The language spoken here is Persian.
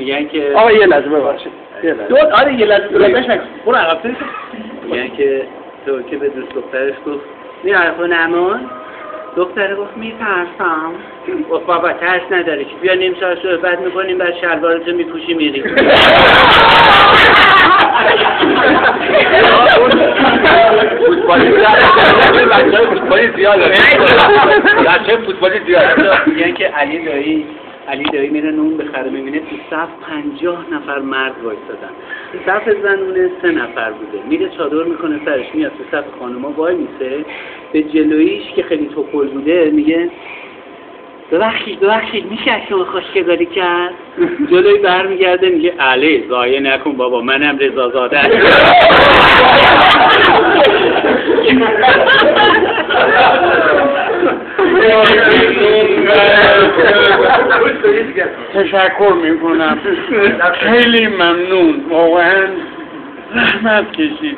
میگن که آقا یه لحظه ببخشید. آره یه لحظه نکن. برو عقب برید. میگن که ترکیه به دوست دخترش گفت میای خونمون؟ دختره گفت میترسم. گفت بابا ترس نداره که بیا نیم ساعت صحبت میکنیم بعد شلوارتو میپوشی میری. بچه فوتبالی زیاده. میگن که علی دایی میره نون بخره میبینه تو صف 50 نفر مرد وایسادن. صف زنونه 3 نفر بوده. میره چادر میکنه سرش میاد تو صف خانوما وای میسه به جلویش که خیلی توپل بوده میگه ببخشید میشه از شما خوشگذاری کرد؟ جلوی برمیگرده میگه علی ضایع نکن بابا منم رضازاده تشکر میکنم. خیلی ممنون. واقعا زحمت کشیدی.